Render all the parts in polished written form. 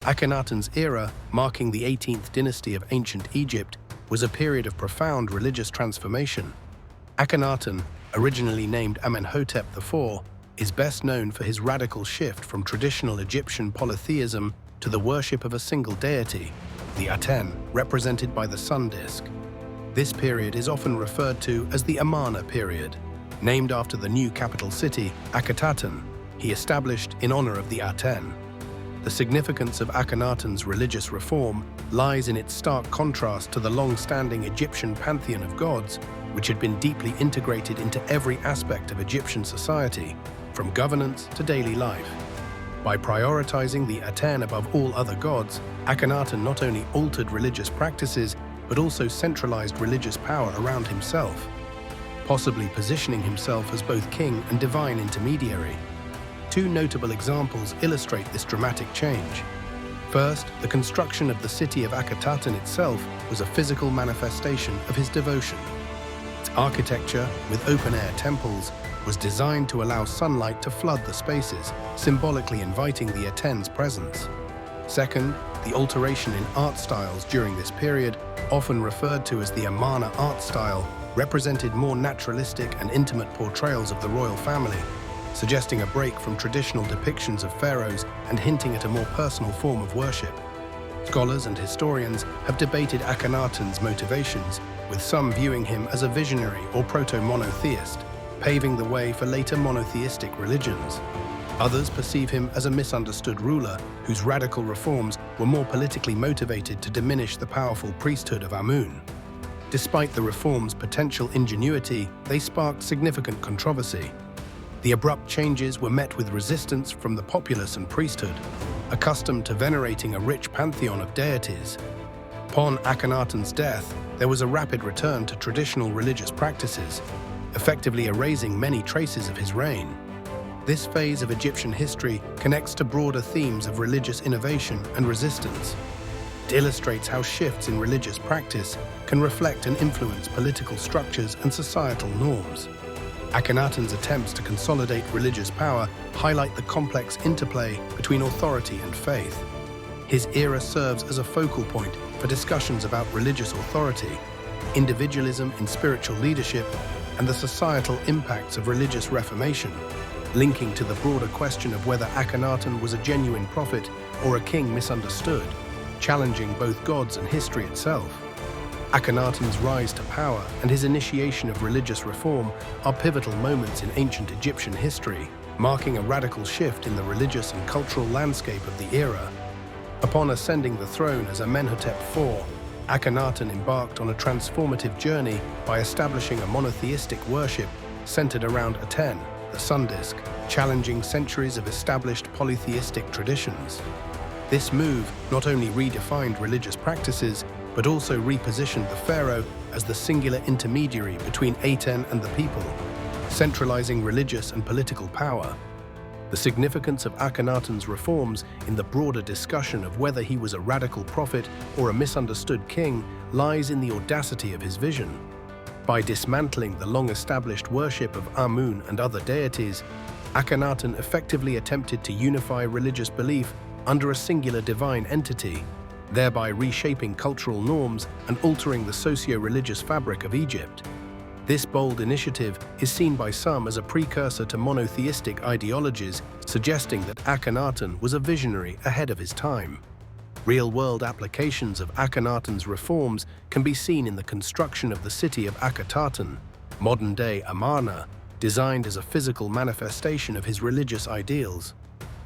Akhenaten's era, marking the 18th dynasty of ancient Egypt, was a period of profound religious transformation. Akhenaten, originally named Amenhotep IV, is best known for his radical shift from traditional Egyptian polytheism to the worship of a single deity, the Aten, represented by the sun disk. This period is often referred to as the Amarna period. Named after the new capital city, Akhenaten, he established in honor of the Aten. The significance of Akhenaten's religious reform lies in its stark contrast to the long-standing Egyptian pantheon of gods, which had been deeply integrated into every aspect of Egyptian society, from governance to daily life. By prioritizing the Aten above all other gods, Akhenaten not only altered religious practices, but also centralized religious power around himself, possibly positioning himself as both king and divine intermediary. Two notable examples illustrate this dramatic change. First, the construction of the city of Akhenaten itself was a physical manifestation of his devotion. Its architecture, with open-air temples, was designed to allow sunlight to flood the spaces, symbolically inviting the Aten's presence. Second, the alteration in art styles during this period, often referred to as the Amarna art style, represented more naturalistic and intimate portrayals of the royal family, suggesting a break from traditional depictions of pharaohs and hinting at a more personal form of worship. Scholars and historians have debated Akhenaten's motivations, with some viewing him as a visionary or proto-monotheist, paving the way for later monotheistic religions. Others perceive him as a misunderstood ruler whose radical reforms were more politically motivated to diminish the powerful priesthood of Amun. Despite the reforms' potential ingenuity, they sparked significant controversy. The abrupt changes were met with resistance from the populace and priesthood, accustomed to venerating a rich pantheon of deities. Upon Akhenaten's death, there was a rapid return to traditional religious practices, effectively erasing many traces of his reign. This phase of Egyptian history connects to broader themes of religious innovation and resistance. It illustrates how shifts in religious practice can reflect and influence political structures and societal norms. Akhenaten's attempts to consolidate religious power highlight the complex interplay between authority and faith. His era serves as a focal point for discussions about religious authority, individualism in spiritual leadership, and the societal impacts of religious reformation, linking to the broader question of whether Akhenaten was a genuine prophet or a king misunderstood, challenging both gods and history itself. Akhenaten's rise to power and his initiation of religious reform are pivotal moments in ancient Egyptian history, marking a radical shift in the religious and cultural landscape of the era. Upon ascending the throne as Amenhotep IV, Akhenaten embarked on a transformative journey by establishing a monotheistic worship centered around Aten, the sun disk, challenging centuries of established polytheistic traditions. This move not only redefined religious practices, but also repositioned the pharaoh as the singular intermediary between Aten and the people, centralizing religious and political power. The significance of Akhenaten's reforms in the broader discussion of whether he was a radical prophet or a misunderstood king lies in the audacity of his vision. By dismantling the long-established worship of Amun and other deities, Akhenaten effectively attempted to unify religious belief under a singular divine entity, thereby reshaping cultural norms and altering the socio-religious fabric of Egypt. This bold initiative is seen by some as a precursor to monotheistic ideologies, suggesting that Akhenaten was a visionary ahead of his time. Real-world applications of Akhenaten's reforms can be seen in the construction of the city of Akhenaten, modern-day Amarna, designed as a physical manifestation of his religious ideals.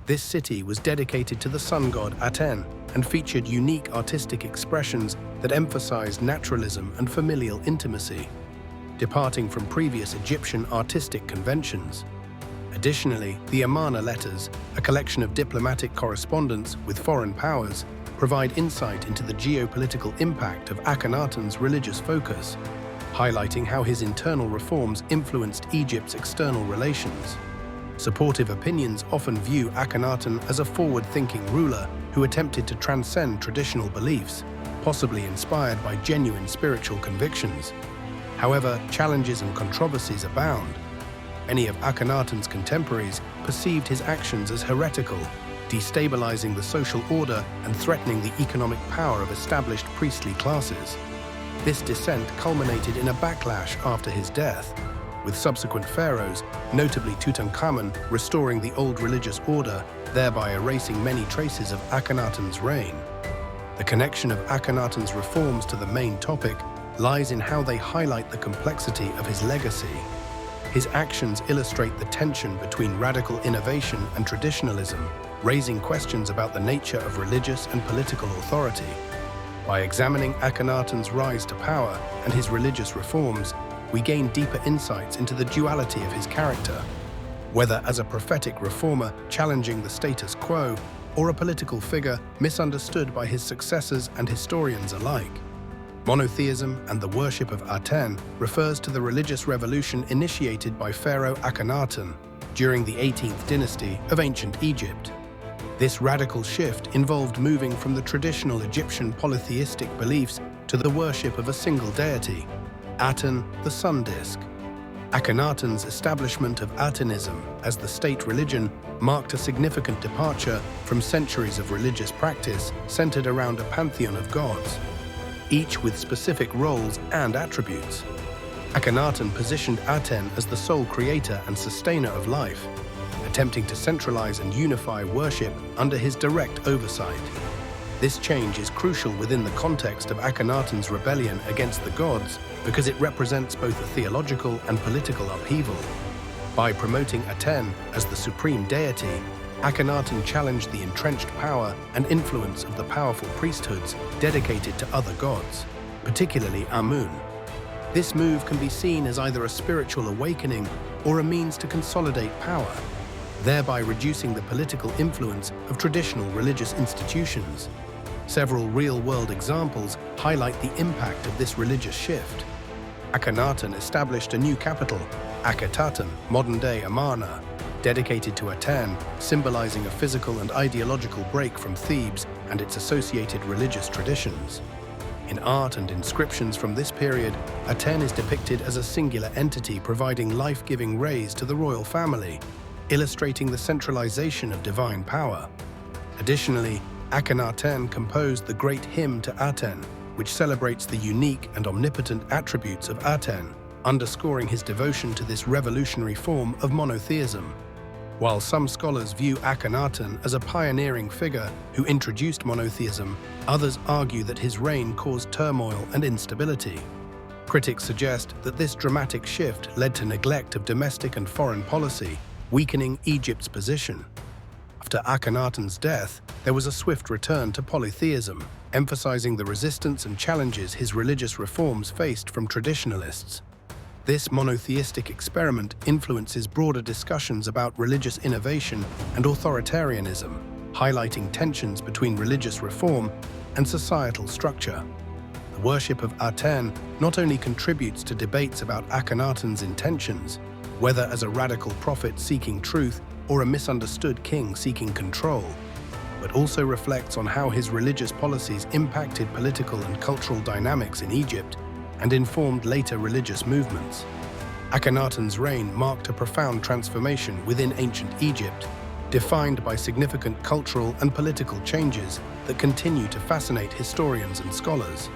This city was dedicated to the sun god Aten and featured unique artistic expressions that emphasized naturalism and familial intimacy, departing from previous Egyptian artistic conventions. Additionally, the Amarna letters, a collection of diplomatic correspondence with foreign powers, provide insight into the geopolitical impact of Akhenaten's religious focus, highlighting how his internal reforms influenced Egypt's external relations. Supportive opinions often view Akhenaten as a forward-thinking ruler who attempted to transcend traditional beliefs, possibly inspired by genuine spiritual convictions. However, challenges and controversies abound. Many of Akhenaten's contemporaries perceived his actions as heretical, destabilizing the social order and threatening the economic power of established priestly classes. This descent culminated in a backlash after his death, with subsequent pharaohs, notably Tutankhamun, restoring the old religious order, thereby erasing many traces of Akhenaten's reign. The connection of Akhenaten's reforms to the main topic lies in how they highlight the complexity of his legacy. His actions illustrate the tension between radical innovation and traditionalism, raising questions about the nature of religious and political authority. By examining Akhenaten's rise to power and his religious reforms, we gain deeper insights into the duality of his character, whether as a prophetic reformer challenging the status quo or a political figure misunderstood by his successors and historians alike. Monotheism and the worship of Aten refers to the religious revolution initiated by Pharaoh Akhenaten during the 18th dynasty of ancient Egypt. This radical shift involved moving from the traditional Egyptian polytheistic beliefs to the worship of a single deity, Aten, the sun disk. Akhenaten's establishment of Atenism as the state religion marked a significant departure from centuries of religious practice centered around a pantheon of gods, each with specific roles and attributes. Akhenaten positioned Aten as the sole creator and sustainer of life, attempting to centralize and unify worship under his direct oversight. This change is crucial within the context of Akhenaten's rebellion against the gods because it represents both a theological and political upheaval. By promoting Aten as the supreme deity, Akhenaten challenged the entrenched power and influence of the powerful priesthoods dedicated to other gods, particularly Amun. This move can be seen as either a spiritual awakening or a means to consolidate power, thereby reducing the political influence of traditional religious institutions. Several real-world examples highlight the impact of this religious shift. Akhenaten established a new capital, Akhenaten, modern-day Amarna, dedicated to Aten, symbolizing a physical and ideological break from Thebes and its associated religious traditions. In art and inscriptions from this period, Aten is depicted as a singular entity providing life-giving rays to the royal family, illustrating the centralization of divine power. Additionally, Akhenaten composed the Great Hymn to Aten, which celebrates the unique and omnipotent attributes of Aten, underscoring his devotion to this revolutionary form of monotheism. While some scholars view Akhenaten as a pioneering figure who introduced monotheism, others argue that his reign caused turmoil and instability. Critics suggest that this dramatic shift led to neglect of domestic and foreign policy, weakening Egypt's position. After Akhenaten's death, there was a swift return to polytheism, emphasizing the resistance and challenges his religious reforms faced from traditionalists. This monotheistic experiment influences broader discussions about religious innovation and authoritarianism, highlighting tensions between religious reform and societal structure. The worship of Aten not only contributes to debates about Akhenaten's intentions, whether as a radical prophet seeking truth or a misunderstood king seeking control, but also reflects on how his religious policies impacted political and cultural dynamics in Egypt and informed later religious movements. Akhenaten's reign marked a profound transformation within ancient Egypt, defined by significant cultural and political changes that continue to fascinate historians and scholars.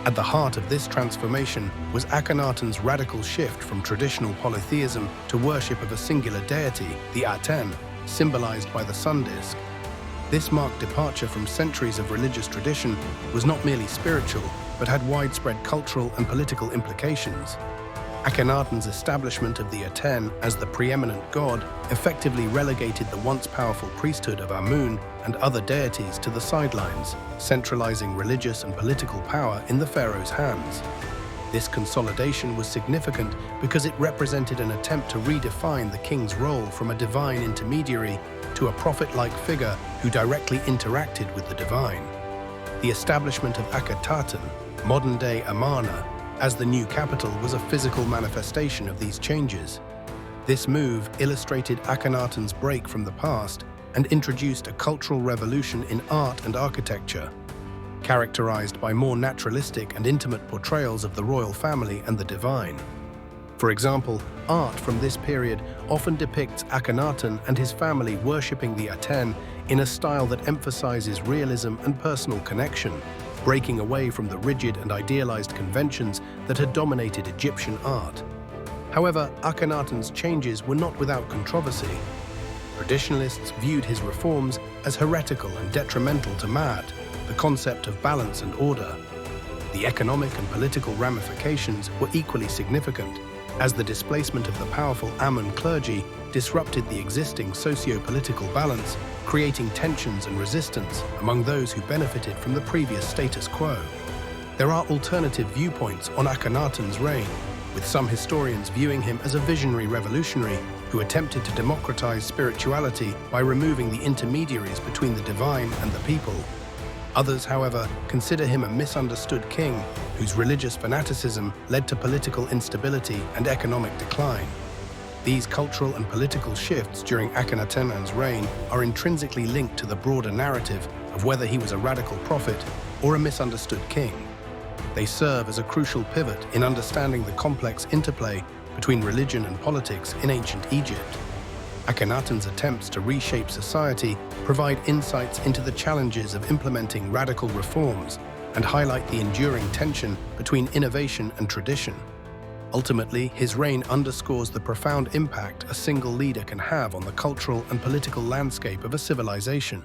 At the heart of this transformation was Akhenaten's radical shift from traditional polytheism to worship of a singular deity, the Aten, symbolized by the sun disk. This marked departure from centuries of religious tradition was not merely spiritual, but had widespread cultural and political implications. Akhenaten's establishment of the Aten as the preeminent god effectively relegated the once powerful priesthood of Amun and other deities to the sidelines, centralizing religious and political power in the pharaoh's hands. This consolidation was significant because it represented an attempt to redefine the king's role from a divine intermediary to a prophet-like figure who directly interacted with the divine. The establishment of Akhenaten, modern-day Amarna, as the new capital was a physical manifestation of these changes. This move illustrated Akhenaten's break from the past and introduced a cultural revolution in art and architecture, characterized by more naturalistic and intimate portrayals of the royal family and the divine. For example, art from this period often depicts Akhenaten and his family worshipping the Aten in a style that emphasizes realism and personal connection, breaking away from the rigid and idealized conventions that had dominated Egyptian art. However, Akhenaten's changes were not without controversy. Traditionalists viewed his reforms as heretical and detrimental to Ma'at, the concept of balance and order. The economic and political ramifications were equally significant, as the displacement of the powerful Amun clergy disrupted the existing socio-political balance, creating tensions and resistance among those who benefited from the previous status quo. There are alternative viewpoints on Akhenaten's reign, with some historians viewing him as a visionary revolutionary who attempted to democratize spirituality by removing the intermediaries between the divine and the people. Others, however, consider him a misunderstood king whose religious fanaticism led to political instability and economic decline. These cultural and political shifts during Akhenaten's reign are intrinsically linked to the broader narrative of whether he was a radical prophet or a misunderstood king. They serve as a crucial pivot in understanding the complex interplay between religion and politics in ancient Egypt. Akhenaten's attempts to reshape society provide insights into the challenges of implementing radical reforms and highlight the enduring tension between innovation and tradition. Ultimately, his reign underscores the profound impact a single leader can have on the cultural and political landscape of a civilization.